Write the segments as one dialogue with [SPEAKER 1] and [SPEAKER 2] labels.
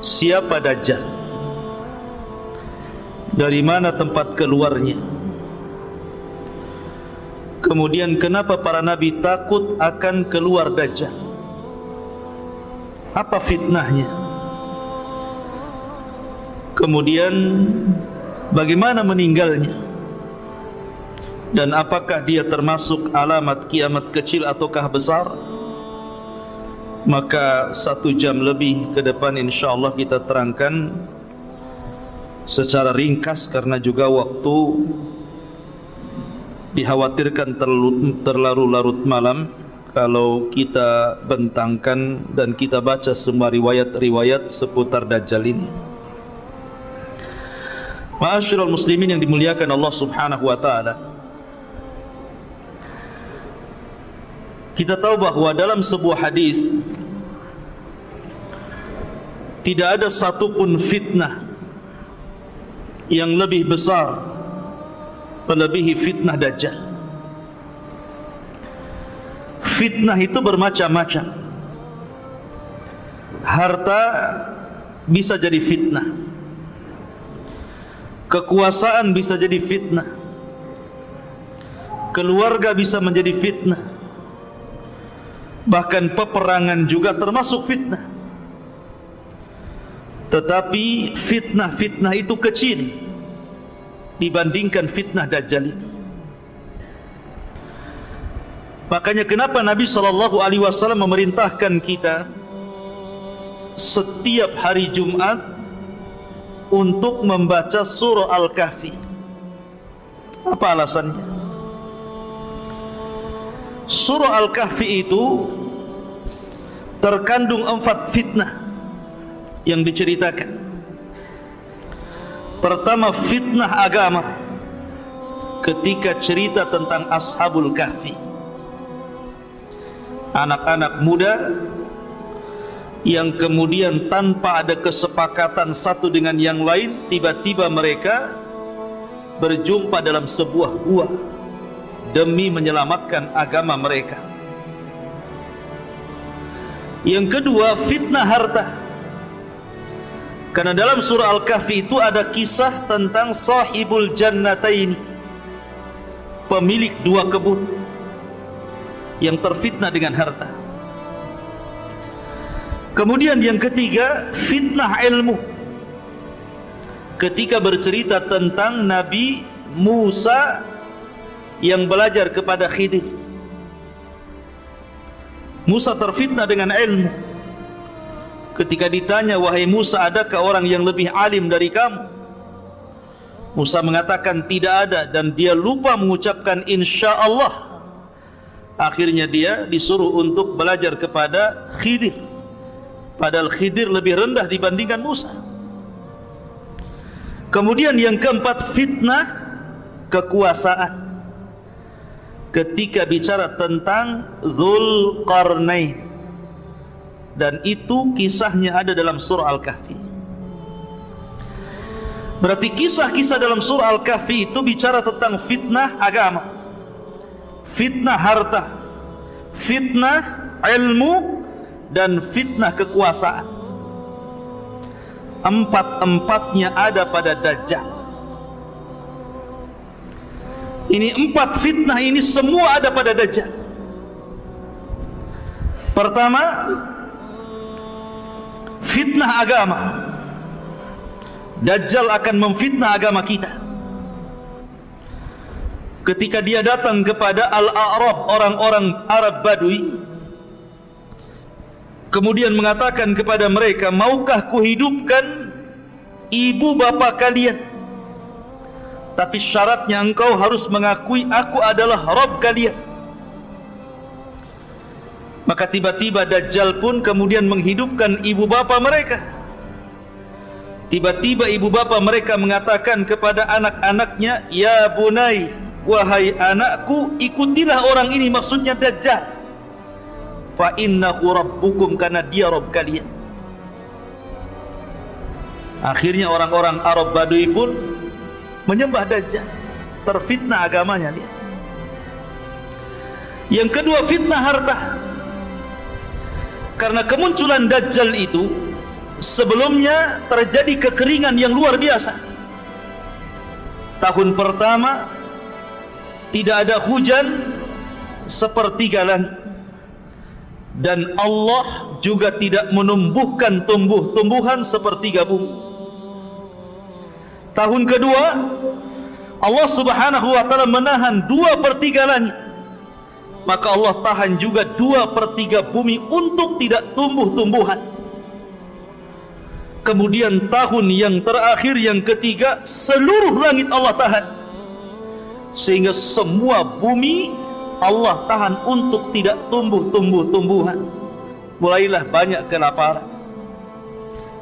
[SPEAKER 1] siapa Dajjal, dari mana tempat keluarnya, kemudian kenapa para nabi takut akan keluar Dajjal, apa fitnahnya, kemudian bagaimana meninggalnya, dan apakah dia termasuk alamat kiamat kecil ataukah besar. Maka 1 jam lebih ke depan insyaallah kita terangkan secara ringkas, karena juga waktu dikhawatirkan terlalu larut malam kalau kita bentangkan dan kita baca semua riwayat-riwayat seputar Dajjal ini. Ma'asyiral muslimin yang dimuliakan Allah Subhanahu wa taala, kita tahu bahwa dalam sebuah hadis tidak ada satupun fitnah yang lebih besar melebihi fitnah Dajjal. Fitnah itu bermacam-macam. Harta bisa jadi fitnah, kekuasaan bisa jadi fitnah, keluarga bisa menjadi fitnah, bahkan peperangan juga termasuk fitnah. Tetapi fitnah-fitnah itu kecil dibandingkan fitnah Dajjal ini. Makanya kenapa Nabi SAW memerintahkan kita setiap hari Jumat untuk membaca surah Al-Kahfi. Apa alasannya? Surah Al-Kahfi itu terkandung 4 fitnah yang diceritakan. Pertama, fitnah agama ketika cerita tentang Ashabul Kahfi, anak-anak muda yang kemudian tanpa ada kesepakatan satu dengan yang lain, tiba-tiba mereka berjumpa dalam sebuah gua demi menyelamatkan agama mereka. Yang kedua, fitnah harta, karena dalam surah Al-Kahfi itu ada kisah tentang sahibul jannataini, pemilik 2 kebun yang terfitnah dengan harta. Kemudian yang ketiga, fitnah ilmu, ketika bercerita tentang Nabi Musa yang belajar kepada Khidir. Musa terfitnah dengan ilmu. Ketika ditanya, wahai Musa, adakah orang yang lebih alim dari kamu? Musa mengatakan tidak ada, dan dia lupa mengucapkan insya Allah. Akhirnya dia disuruh untuk belajar kepada Khidir, padahal Khidir lebih rendah dibandingkan Musa. Kemudian yang keempat, fitnah kekuasaan, ketika bicara tentang Dzulqarnain, dan itu kisahnya ada dalam surah Al-Kahfi. Berarti kisah-kisah dalam surah Al-Kahfi itu bicara tentang fitnah agama, fitnah harta, fitnah ilmu, dan fitnah kekuasaan. 4-empatnya ada pada Dajjal. Ini 4 fitnah ini semua ada pada Dajjal. Pertama, fitnah agama. Dajjal akan memfitnah agama kita. Ketika dia datang kepada Al-A'rab, orang-orang Arab Badui, kemudian mengatakan kepada mereka, maukah kuhidupkan ibu bapa kalian, tapi syaratnya engkau harus mengakui aku adalah Rabb kalian. Maka tiba-tiba Dajjal pun kemudian menghidupkan ibu bapa mereka. Tiba-tiba ibu bapa mereka mengatakan kepada anak-anaknya, ya bunai, wahai anakku, ikutilah orang ini, maksudnya Dajjal. Fa innahu rabbukum, karena dia Rabb kalian. Akhirnya orang-orang Arab Badui pun menyembah Dajjal, terfitnah agamanya. Lihat. Yang kedua, fitnah harta. Karena kemunculan Dajjal itu sebelumnya terjadi kekeringan yang luar biasa. Tahun pertama tidak ada hujan sepertiga langit, dan Allah juga tidak menumbuhkan tumbuh-tumbuhan sepertiga bumi. Tahun kedua Allah subhanahu wa ta'ala menahan 2/3 langit, maka Allah tahan juga 2/3 bumi untuk tidak tumbuh-tumbuhan. Kemudian tahun yang terakhir, yang ketiga, seluruh langit Allah tahan, sehingga semua bumi Allah tahan untuk tidak tumbuh-tumbuhan. Mulailah banyak kelaparan,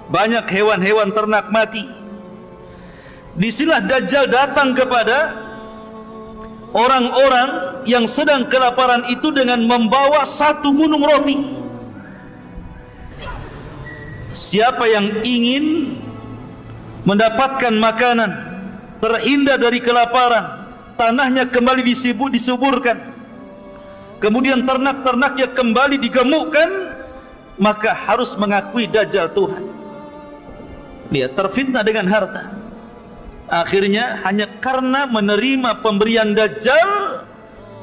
[SPEAKER 1] banyak hewan-hewan ternak mati. Disinilah Dajjal datang kepada orang-orang yang sedang kelaparan itu dengan membawa 1 gunung roti. Siapa yang ingin mendapatkan makanan, terhindar dari kelaparan, tanahnya kembali disuburkan, kemudian ternak-ternaknya kembali digemukkan, maka harus mengakui Dajjal Tuhan. Lihat, terfitnah dengan harta. Akhirnya hanya karena menerima pemberian Dajjal,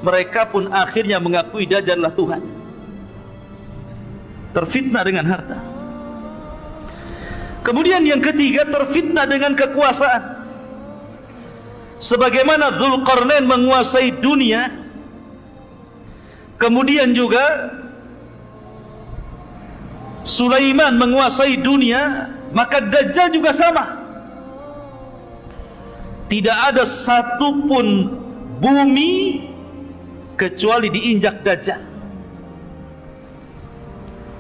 [SPEAKER 1] mereka pun akhirnya mengakui Dajjal adalah Tuhan. Terfitnah dengan harta. Kemudian yang ketiga, terfitnah dengan kekuasaan. Sebagaimana Dzulqarnain menguasai dunia, kemudian juga Sulaiman menguasai dunia, maka Dajjal juga sama. Tidak ada satupun bumi kecuali diinjak Dajjal.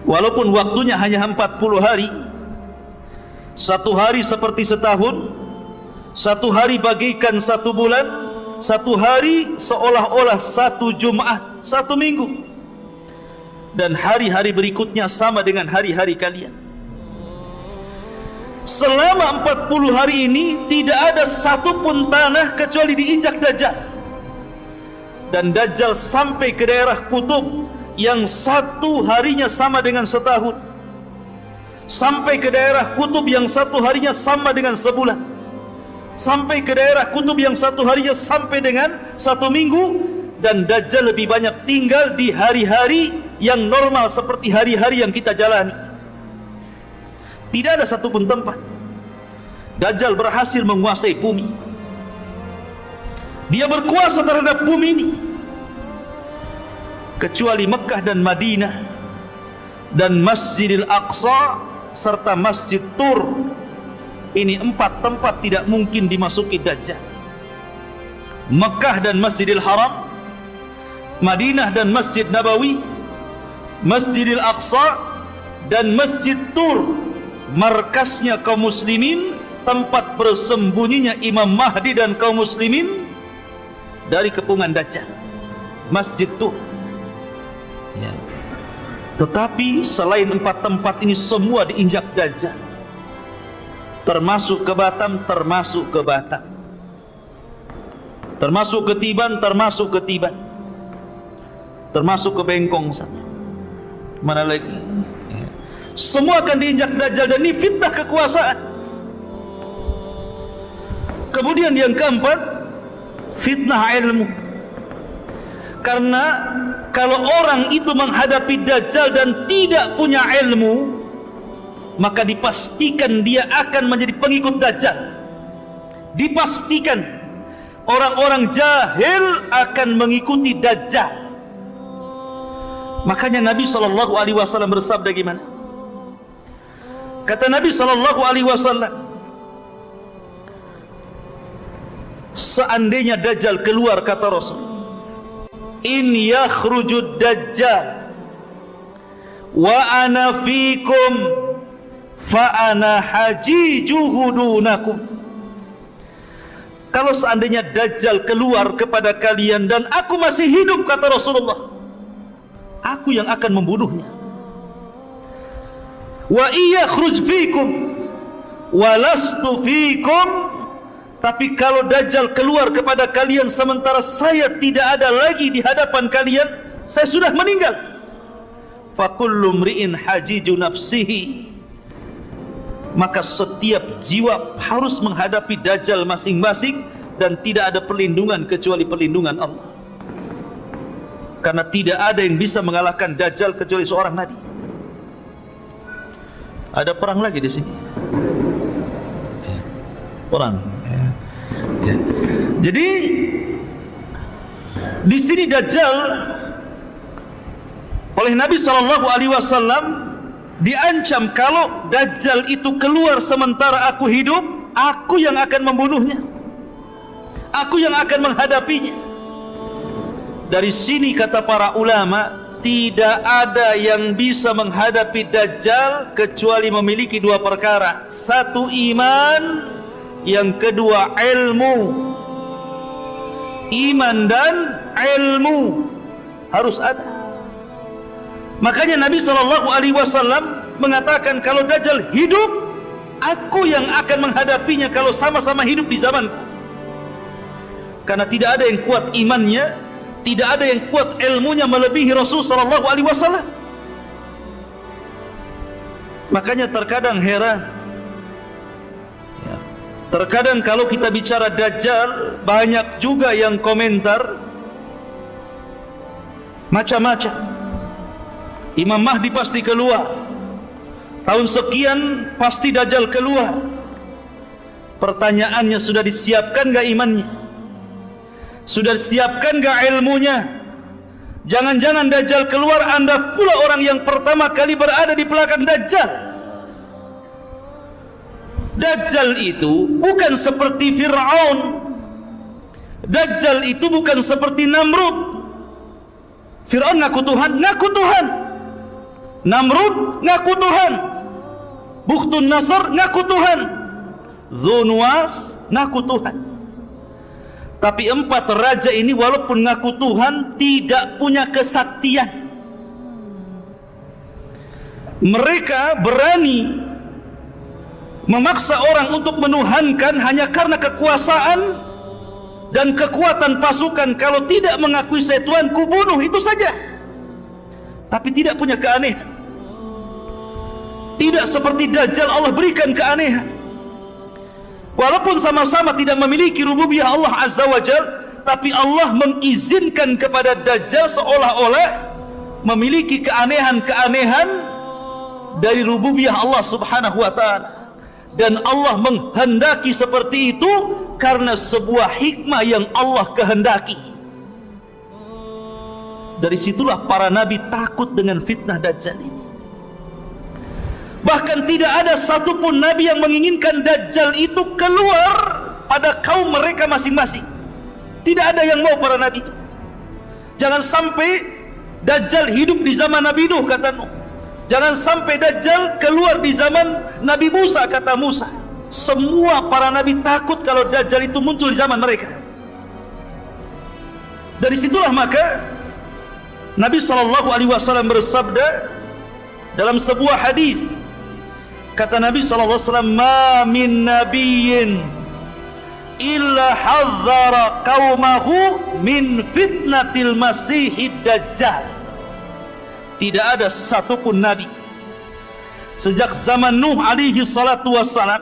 [SPEAKER 1] Walaupun waktunya hanya 40 hari, 1 hari seperti setahun, 1 hari bagikan 1 bulan, 1 hari seolah-olah 1 Jumat, 1 minggu, dan hari-hari berikutnya sama dengan hari-hari kalian. Selama 40 hari ini tidak ada satupun tanah kecuali diinjak Dajjal. Dan Dajjal sampai ke daerah kutub yang 1 harinya sama dengan setahun, sampai ke daerah kutub yang 1 harinya sama dengan sebulan, sampai ke daerah kutub yang 1 harinya sampai dengan 1 minggu. Dan Dajjal lebih banyak tinggal di hari-hari yang normal seperti hari-hari yang kita jalani. Tidak ada satupun tempat. Dajjal berhasil menguasai bumi. Dia berkuasa terhadap bumi ini, kecuali Mekah dan Madinah dan Masjidil Aqsa serta Masjid Tur. Ini 4 tempat tidak mungkin dimasuki Dajjal. Mekah dan Masjidil Haram, Madinah dan Masjid Nabawi, Masjidil Aqsa dan Masjid Tur, markasnya kaum muslimin, tempat bersembunyinya Imam Mahdi dan kaum muslimin dari kepungan Dajjal. Masjid Tur. Ya. Tetapi selain 4 tempat ini semua diinjak Dajjal, termasuk ke Batam, termasuk ke Batam, termasuk ke Tiban, termasuk ke Tiban, termasuk ke Bengkong sana. Mana lagi? Semua akan diinjak Dajjal, dan ini fitnah kekuasaan. Kemudian yang keempat, fitnah ilmu. Karena kalau orang itu menghadapi Dajjal dan tidak punya ilmu, maka dipastikan dia akan menjadi pengikut Dajjal. Dipastikan orang-orang jahil akan mengikuti Dajjal. Makanya Nabi SAW bersabda gimana? Kata Nabi SAW, seandainya Dajjal keluar, kata Rasul, in yakhrujud Dajjal wa ana fikum fa ana hajijuhu dunakum. Kalau seandainya Dajjal keluar kepada kalian dan aku masih hidup, kata Rasulullah, aku yang akan membunuhnya. Wa iya khruj fikum walastu fikum, tapi kalau Dajjal keluar kepada kalian sementara saya tidak ada lagi di hadapan kalian, saya sudah meninggal. Fa kullu mri'in hajiju nafsihi, maka setiap jiwa harus menghadapi Dajjal masing-masing, dan tidak ada perlindungan kecuali perlindungan Allah. Karena tidak ada yang bisa mengalahkan Dajjal kecuali seorang Nabi. Ada perang lagi di sini. Perang. Ya. Jadi di sini Dajjal oleh Nabi SAW diancam, kalau Dajjal itu keluar sementara aku hidup, aku yang akan membunuhnya, aku yang akan menghadapinya. Dari sini kata para ulama, tidak ada yang bisa menghadapi Dajjal kecuali memiliki dua perkara. Satu, iman. Yang kedua, ilmu. Iman dan ilmu harus ada. Makanya Nabi SAW mengatakan, kalau Dajjal hidup, aku yang akan menghadapinya kalau sama-sama hidup di zamanku. Karena tidak ada yang kuat imannya, tidak ada yang kuat ilmunya melebihi Rasul SAW. Makanya terkadang heran, terkadang kalau kita bicara Dajjal, banyak juga yang komentar macam-macam. Imam Mahdi pasti keluar, tahun sekian pasti Dajjal keluar. Pertanyaannya, sudah disiapkan gak imannya? Sudah disiapkan gak ilmunya? Jangan-jangan Dajjal keluar, Anda pula orang yang pertama kali berada di belakang Dajjal. Dajjal itu bukan seperti Fir'aun. Dajjal itu bukan seperti Namrud. Fir'aun ngaku Tuhan, ngaku Tuhan. Namrud ngaku Tuhan. Bukhtun Nasr ngaku Tuhan. Dzunwas ngaku Tuhan. Tapi empat raja ini walaupun ngaku Tuhan, tidak punya kesaktian. Mereka berani memaksa orang untuk menuhankan hanya karena kekuasaan dan kekuatan pasukan. Kalau tidak mengakui saya Tuhan, ku bunuh, itu saja. Tapi tidak punya keanehan. Tidak seperti Dajjal, Allah berikan keanehan. Walaupun sama-sama tidak memiliki rububiyah Allah Azza wa Jal, tapi Allah mengizinkan kepada Dajjal seolah-olah memiliki keanehan-keanehan dari rububiyah Allah Subhanahu wa ta'ala. Dan Allah menghendaki seperti itu karena sebuah hikmah yang Allah kehendaki. Dari situlah para nabi takut dengan fitnah Dajjal ini. Bahkan tidak ada satupun nabi yang menginginkan Dajjal itu keluar pada kaum mereka masing-masing. Tidak ada yang mau para nabi itu. Jangan sampai Dajjal hidup di zaman Nabi Nuh, kata Nuh. Jangan sampai Dajjal keluar di zaman Nabi Musa, kata Musa. Semua para nabi takut kalau Dajjal itu muncul di zaman mereka. Dari situlah maka Nabi SAW bersabda dalam sebuah hadis. Kata Nabi SAW, "Ma min nabiyyin illa hadzara qaumahu min fitnatil masihid dajjal." Tidak ada satupun nabi sejak zaman Nuh alaihi salatu wassalam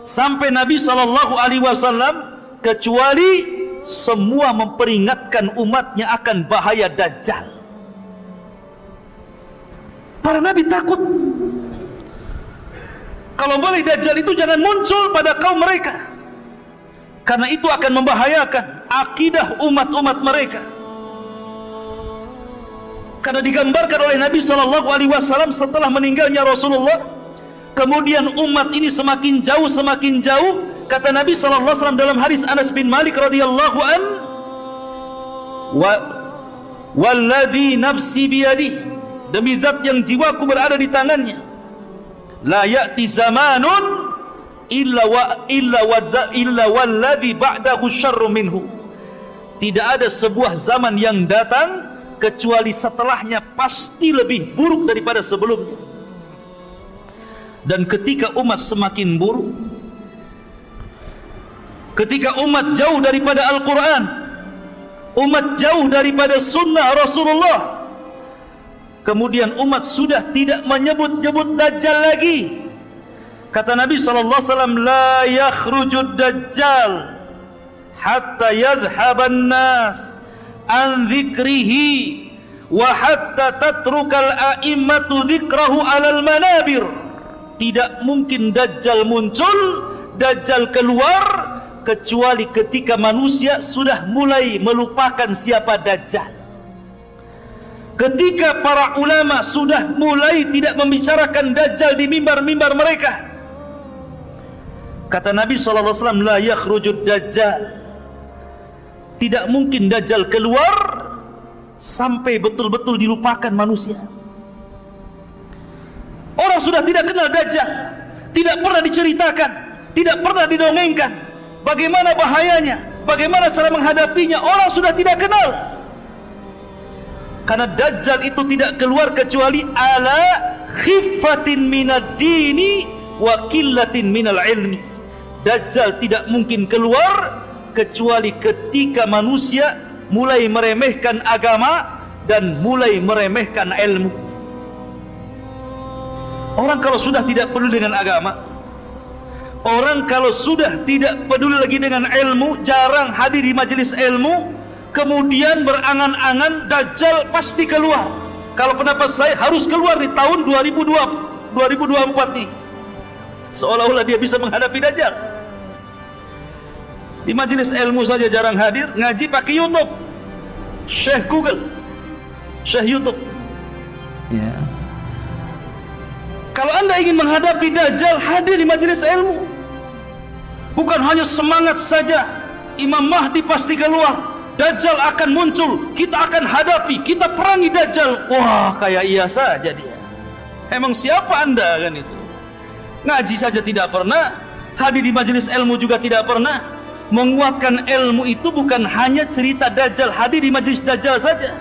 [SPEAKER 1] sampai Nabi SAW kecuali semua memperingatkan umatnya akan bahaya Dajjal. Para nabi takut. Kalau boleh Dajjal itu jangan muncul pada kaum mereka, karena itu akan membahayakan akidah umat-umat mereka. Karena digambarkan oleh Nabi SAW setelah meninggalnya Rasulullah, kemudian umat ini semakin jauh, semakin jauh. Kata Nabi SAW dalam hadis Anas bin Malik radhiyallahu an, "Walladzi nafsi biyadihi, demi zat yang jiwaku berada di tangannya, la ya'ti zamanun illa walladzi ba'dahu syarru minhu." Tidak ada sebuah zaman yang datang kecuali setelahnya pasti lebih buruk daripada sebelumnya. Dan ketika umat semakin buruk, ketika umat jauh daripada Al-Quran, umat jauh daripada sunnah Rasulullah, kemudian umat sudah tidak menyebut-nyebut Dajjal lagi, Kata Nabi SAW, la yakhrujud dajjal hatta yadhhaban nas an dhikrihi wa hatta tatrukal a'immatu dhikrahu alal manabir. Tidak mungkin dajjal muncul, dajjal keluar, kecuali ketika manusia sudah mulai melupakan siapa dajjal. Ketika para ulama sudah mulai tidak membicarakan dajjal di mimbar-mimbar mereka. Kata Nabi SAW, la yakhrujud dajjal. Tidak mungkin dajjal keluar sampai betul-betul dilupakan manusia. Orang sudah tidak kenal dajjal, tidak pernah diceritakan, tidak pernah didongengkan bagaimana bahayanya, bagaimana cara menghadapinya. Orang sudah tidak kenal. Karena dajjal itu tidak keluar kecuali ala khiffatin minad dini wa qillatin minal ilmi. Dajjal tidak mungkin keluar kecuali ketika manusia mulai meremehkan agama dan mulai meremehkan ilmu. Orang kalau sudah tidak peduli dengan agama, orang kalau sudah tidak peduli lagi dengan ilmu, jarang hadir di majelis ilmu, kemudian berangan-angan dajjal pasti keluar. Kalau pendapat saya harus keluar di tahun 2024 nih. Seolah-olah dia bisa menghadapi dajjal. Di majelis ilmu saja jarang hadir, ngaji pakai YouTube, Syekh Google, Syekh YouTube. Ya. Kalau anda ingin menghadapi dajjal, hadir di majelis ilmu. Bukan hanya semangat saja, Imam Mahdi pasti keluar, dajjal akan muncul, kita akan hadapi, kita perangi dajjal. Wah, kayak iya saja dia. Emang siapa anda kan itu? Ngaji saja tidak pernah, hadir di majelis ilmu juga tidak pernah. Menguatkan ilmu itu bukan hanya cerita dajjal, hadir di majelis dajjal saja.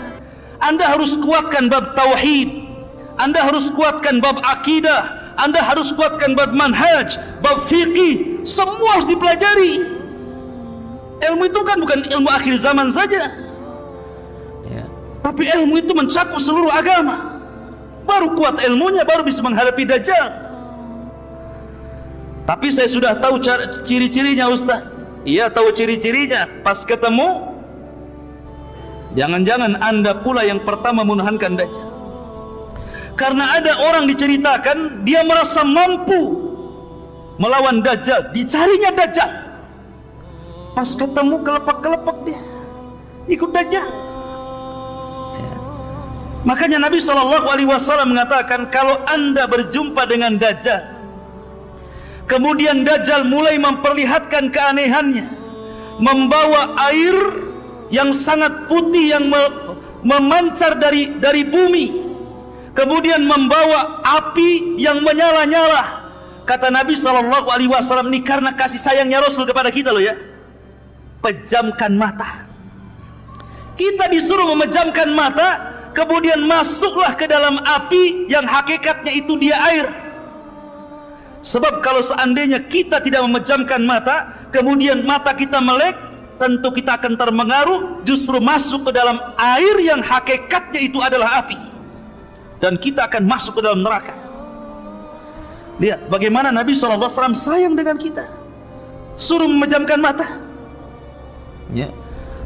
[SPEAKER 1] Anda harus kuatkan bab tauhid, Anda harus kuatkan bab akidah, Anda harus kuatkan bab manhaj, bab fiqih, semua harus dipelajari. Ilmu itu kan bukan ilmu akhir zaman saja ya. Tapi ilmu itu mencakup seluruh agama. Baru kuat ilmunya, baru bisa menghadapi dajjal. Tapi saya sudah tahu ciri-cirinya Ustaz. Iya, tahu ciri-cirinya. Pas ketemu, jangan-jangan anda pula yang pertama menahankan dajjal. Karena ada orang diceritakan dia merasa mampu melawan dajjal, dicarinya dajjal. Pas ketemu kelepak-kelepak dia ikut dajjal ya. Makanya Nabi SAW mengatakan, kalau anda berjumpa dengan dajjal, kemudian dajjal mulai memperlihatkan keanehannya, membawa air yang sangat putih yang memancar dari bumi, kemudian membawa api yang menyala-nyala. Kata Nabi SAW, ini karena kasih sayangnya Rasul kepada kita loh ya. Pejamkan mata. Kita disuruh memejamkan mata, kemudian masuklah ke dalam api yang hakikatnya itu dia air. Sebab kalau seandainya kita tidak memejamkan mata, kemudian mata kita melek, tentu kita akan terpengaruh, justru masuk ke dalam air yang hakikatnya itu adalah api, dan kita akan masuk ke dalam neraka. Lihat bagaimana Nabi SAW sayang dengan kita, suruh memejamkan mata ya.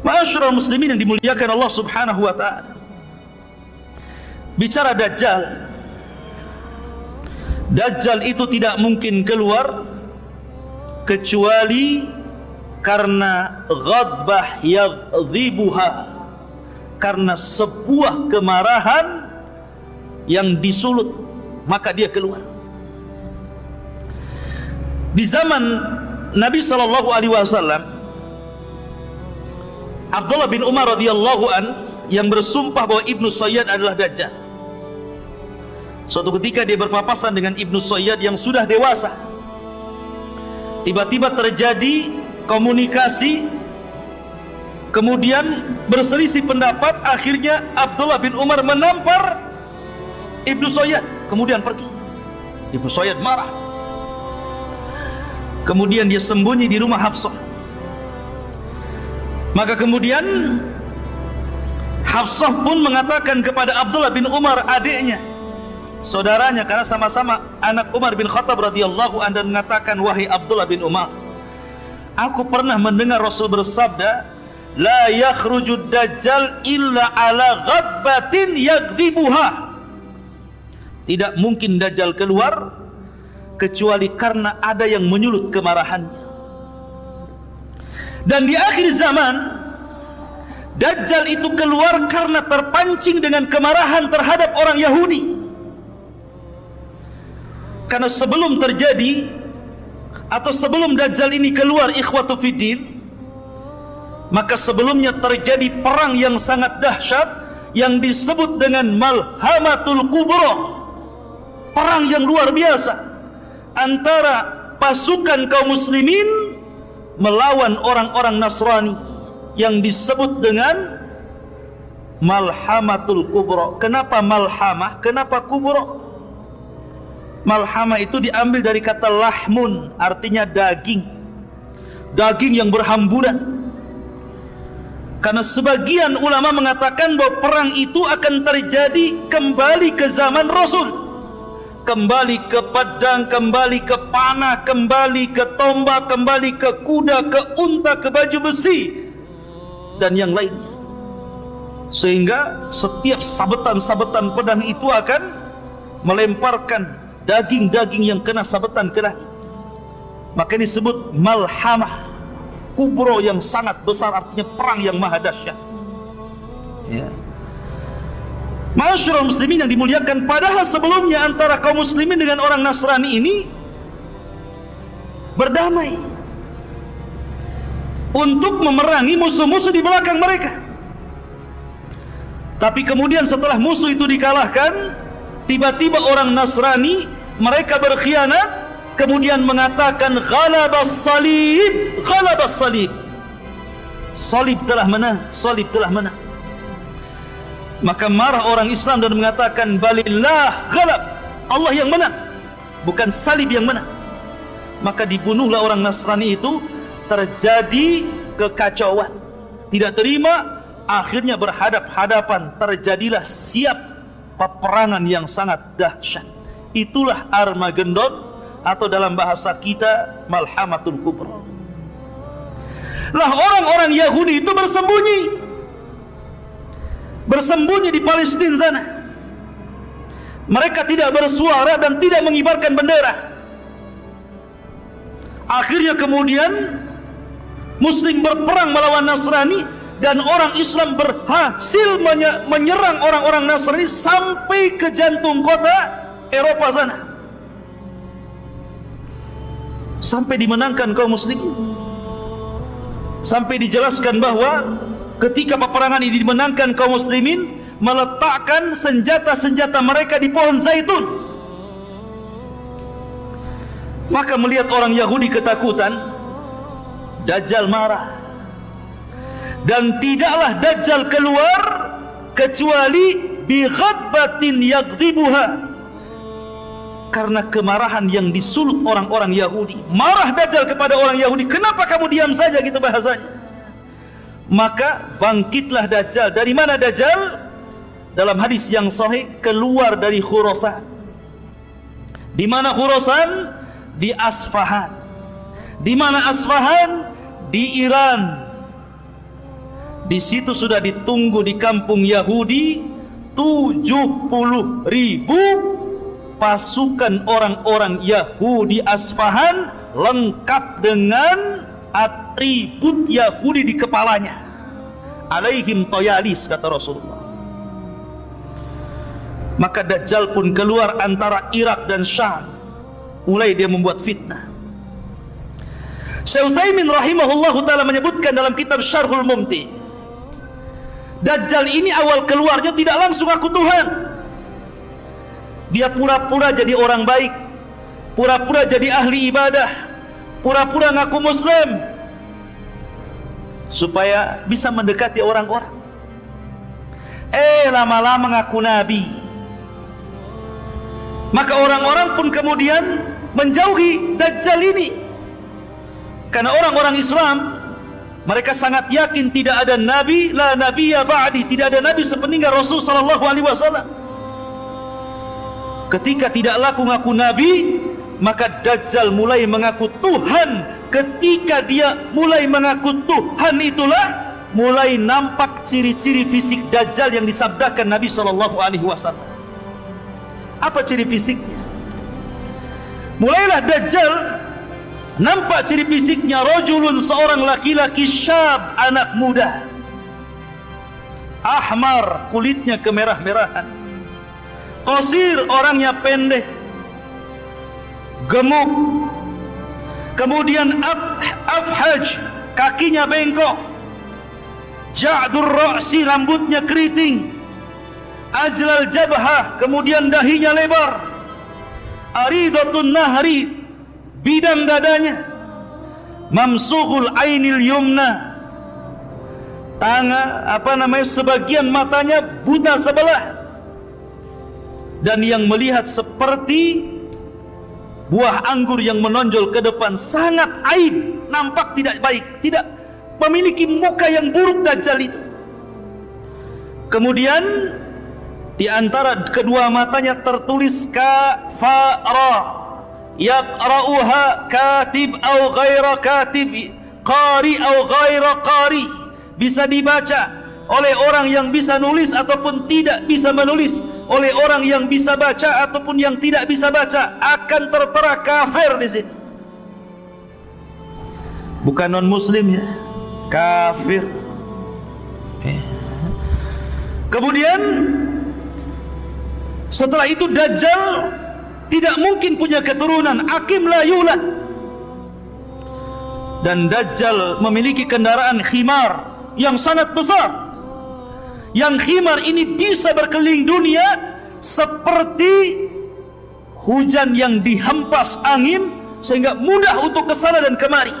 [SPEAKER 1] Ma'asyiral muslimin yang dimuliakan Allah Subhanahu wa ta'ala. Bicara dajjal, dajjal itu tidak mungkin keluar kecuali karena ghadbah yadhibuha, karena sebuah kemarahan yang disulut, maka dia keluar. Di zaman Nabi SAW, Abdullah bin Umar radhiyallahu an yang bersumpah bahwa Ibnu Sayyad adalah dajjal. Suatu ketika dia berpapasan dengan Ibnu Sayyad yang sudah dewasa. Tiba-tiba terjadi komunikasi, kemudian berselisih pendapat. Akhirnya Abdullah bin Umar menampar Ibnu Sayyad, kemudian pergi. Ibnu Sayyad marah. Kemudian dia sembunyi di rumah Hafsah. Maka kemudian Hafsah pun mengatakan kepada Abdullah bin Umar adiknya, saudaranya karena sama-sama anak Umar bin Khattab radhiyallahu anhu, dan mengatakan, wahai Abdullah bin Umar, aku pernah mendengar Rasul bersabda, la yakhrujud dajjal illa ala ghabbatin yaghdhibuha. Tidak mungkin dajjal keluar kecuali karena ada yang menyulut kemarahannya. Dan di akhir zaman dajjal itu keluar karena terpancing dengan kemarahan terhadap orang Yahudi. Karena sebelum terjadi atau sebelum dajjal ini keluar, ikhwatu fiddin, maka sebelumnya terjadi perang yang sangat dahsyat yang disebut dengan Malhamatul Kubra, perang yang luar biasa antara pasukan kaum muslimin melawan orang-orang Nasrani yang disebut dengan Malhamatul Kubra. Kenapa Malhamah? Kenapa Kubra? Malhamah itu diambil dari kata lahmun, artinya daging, daging yang berhamburan. Karena sebagian ulama mengatakan bahwa perang itu akan terjadi kembali ke zaman Rasul, kembali ke pedang, kembali ke panah, kembali ke tombak, kembali ke kuda, ke unta, ke baju besi dan yang lainnya. Sehingga setiap sabetan-sabetan pedang itu akan melemparkan daging-daging yang kena sabetan ke langit. Maka ini disebut Malhamah Kubro, yang sangat besar, artinya perang yang maha dahsyat. Ya. Ma'asyiral muslimin yang dimuliakan, padahal sebelumnya antara kaum muslimin dengan orang Nasrani ini berdamai untuk memerangi musuh-musuh di belakang mereka. Tapi kemudian setelah musuh itu dikalahkan, tiba-tiba orang Nasrani mereka berkhianat, kemudian mengatakan ghalabas salib, ghalabas salib, salib telah menang, salib telah menang. Maka marah orang Islam dan mengatakan balillah ghalab, Allah yang menang, bukan salib yang menang. Maka dibunuhlah orang Nasrani itu. Terjadi kekacauan, tidak terima, akhirnya berhadap-hadapan, terjadilah siap peperangan yang sangat dahsyat. Itulah Armageddon, atau dalam bahasa kita Malhamatul Kubra. Lah orang-orang Yahudi itu bersembunyi di Palestina sana. Mereka tidak bersuara dan tidak mengibarkan bendera. Akhirnya kemudian Muslim berperang melawan Nasrani, dan orang Islam berhasil menyerang orang-orang Nasrani sampai ke jantung kota Eropa sana, sampai dimenangkan kaum muslimin. Sampai dijelaskan bahwa ketika peperangan ini dimenangkan, kaum muslimin meletakkan senjata-senjata mereka di pohon zaitun. Maka melihat orang Yahudi ketakutan, Dajjal marah, dan tidaklah Dajjal keluar kecuali bi ghadbatin yaghdhibuha, karena kemarahan yang disulut orang-orang Yahudi. Marah Dajjal kepada orang Yahudi, kenapa kamu diam saja, gitu bahasanya. Maka bangkitlah Dajjal. Dari mana Dajjal? Dalam hadis yang sahih, keluar dari Khurasan. Di mana Khurasan? Di Asfahan. Di mana Asfahan? Di Iran. Di situ sudah ditunggu di kampung Yahudi 70.000 pasukan orang-orang Yahudi Asfahan, lengkap dengan atribut Yahudi di kepalanya. Alaihim toyalis, kata Rasulullah. Maka Dajjal pun keluar antara Irak dan Syam. Mulai dia membuat fitnah. Syekh Utsaimin rahimahullahu ta'ala menyebutkan dalam kitab Syarhul Mumti, Dajjal ini awal keluarnya tidak langsung aku Tuhan. Dia pura-pura jadi orang baik, pura-pura jadi ahli ibadah, pura-pura ngaku Muslim, supaya bisa mendekati orang-orang. Lama-lama ngaku Nabi. Maka orang-orang pun kemudian menjauhi Dajjal ini, karena orang-orang Islam mereka sangat yakin tidak ada nabi, la nabiyya ba'di, tidak ada nabi sepeninggal Rasul sallallahu alaihi wasallam. Ketika tidak laku ngaku nabi, maka Dajjal mulai mengaku Tuhan. Ketika dia mulai mengaku Tuhan, itulah mulai nampak ciri-ciri fisik Dajjal yang disabdakan Nabi SAW. Apa ciri fisiknya? Mulailah Dajjal nampak ciri fisiknya, rajulun, seorang laki-laki, syab, anak muda, ahmar, kulitnya kemerah-merahan, qasir, orangnya pendek, gemuk, kemudian afhaj, kakinya bengkok, ja'dur ra'si, rambutnya keriting, ajlal jabhah, kemudian dahinya lebar, aridatun nahri, bidang dadanya, mamsuhul ainil yumna, sebagian matanya buta sebelah, dan yang melihat seperti buah anggur yang menonjol ke depan, sangat aib, nampak tidak baik, tidak memiliki muka yang buruk Dajjal itu. Kemudian di antara kedua matanya tertulis kafara, yaqra'uha katib au ghaira katib, qari au ghaira qari, bisa dibaca oleh orang yang bisa nulis ataupun tidak bisa menulis, oleh orang yang bisa baca ataupun yang tidak bisa baca, akan tertera kafir di sini. Bukan non muslim ya, kafir. Kemudian setelah itu Dajjal tidak mungkin punya keturunan, akim la yulad. Dan Dajjal memiliki kendaraan khimar yang sangat besar. Yang khimar ini bisa berkeliling dunia seperti hujan yang dihempas angin, sehingga mudah untuk kesana dan kemari.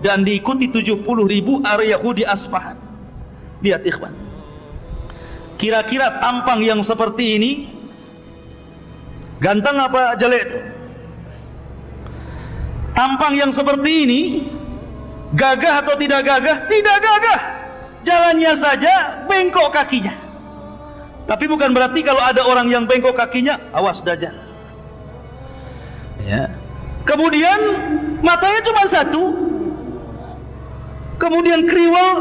[SPEAKER 1] Dan diikuti 70.000 area Yahudi Asfahan. Lihat ikhwan, kira-kira tampang yang seperti ini ganteng apa jelek itu? Tampang yang seperti ini gagah atau tidak gagah? Tidak gagah. Jalannya saja bengkok kakinya. Tapi bukan berarti kalau ada orang yang bengkok kakinya, awas Dajjal. Ya. Kemudian matanya cuma satu. Kemudian kriwel.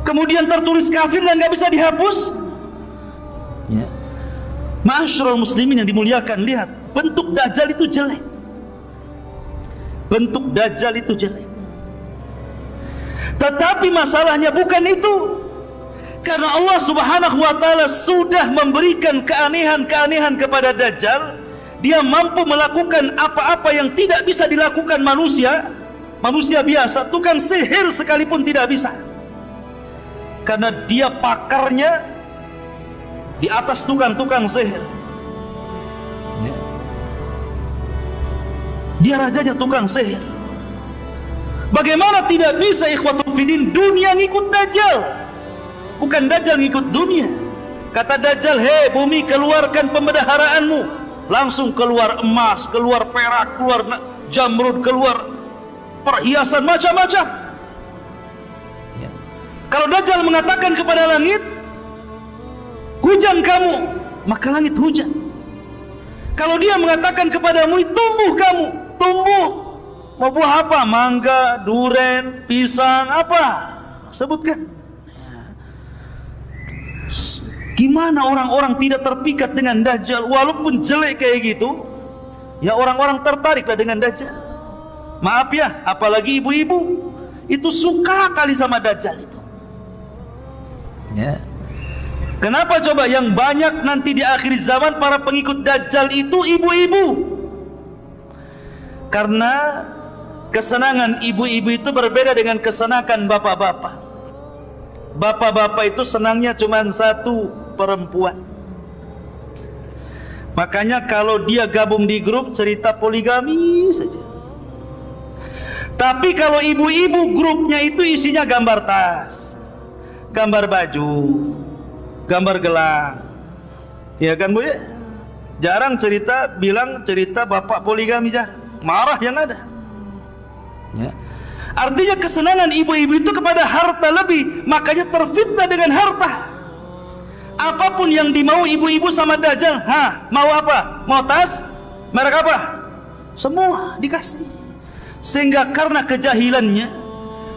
[SPEAKER 1] Kemudian tertulis kafir dan nggak bisa dihapus. Ya. Ma'asyiral muslimin yang dimuliakan, lihat, bentuk Dajjal itu jelek. Bentuk Dajjal itu jelek. Tetapi masalahnya bukan itu. Karena Allah Subhanahu wa ta'ala sudah memberikan keanehan-keanehan kepada Dajjal. Dia mampu melakukan apa-apa yang tidak bisa dilakukan manusia. Manusia biasa, tukang sihir sekalipun tidak bisa. Karena dia pakarnya di atas tukang-tukang sihir. Dia rajanya tukang sihir. Bagaimana tidak bisa ikhwatul fiddin dunia ngikut Dajjal? Bukan Dajjal ngikut dunia. Kata Dajjal, hei bumi, keluarkan pembendaharaanmu. Langsung keluar emas, keluar perak, keluar jamrud, keluar perhiasan macam-macam. Ya. Kalau Dajjal mengatakan kepada langit, hujan kamu, maka langit hujan. Kalau dia mengatakan kepadamu, tumbuh kamu, tumbuh. Mau buah apa? Mangga, duren, pisang, apa? Sebutkan. Gimana orang-orang tidak terpikat dengan Dajjal? Walaupun jelek kayak gitu, ya orang-orang tertariklah dengan Dajjal. Maaf ya, apalagi ibu-ibu, itu suka kali sama Dajjal itu. Ya. Kenapa coba yang banyak nanti di akhir zaman para pengikut Dajjal itu ibu-ibu? Karena kesenangan ibu-ibu itu berbeda dengan kesenangan bapak-bapak. Bapak-bapak itu senangnya cuma satu, perempuan. Makanya kalau dia gabung di grup cerita poligami saja. Tapi kalau ibu-ibu grupnya itu isinya gambar tas, gambar baju, gambar gelang, ya kan Bu ya? Jarang bilang cerita bapak poligami, jarang. Marah yang ada. Ya. Artinya kesenangan ibu-ibu itu kepada harta lebih, makanya terfitnah dengan harta. Apapun yang dimau ibu-ibu sama Dajjal, mau apa? Mau tas? Merek apa? Semua dikasih. Sehingga karena kejahilannya,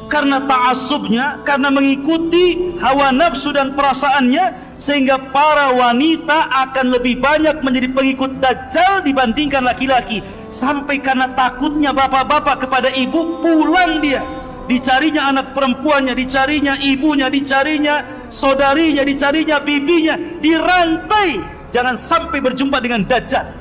[SPEAKER 1] karena ta'assubnya, karena mengikuti hawa nafsu dan perasaannya, sehingga para wanita akan lebih banyak menjadi pengikut Dajjal dibandingkan laki-laki. Sampai karena takutnya bapak-bapak kepada ibu, pulang dia, dicarinya anak perempuannya, dicarinya ibunya, dicarinya saudarinya, dicarinya bibinya, dirantai, jangan sampai berjumpa dengan Dajjal.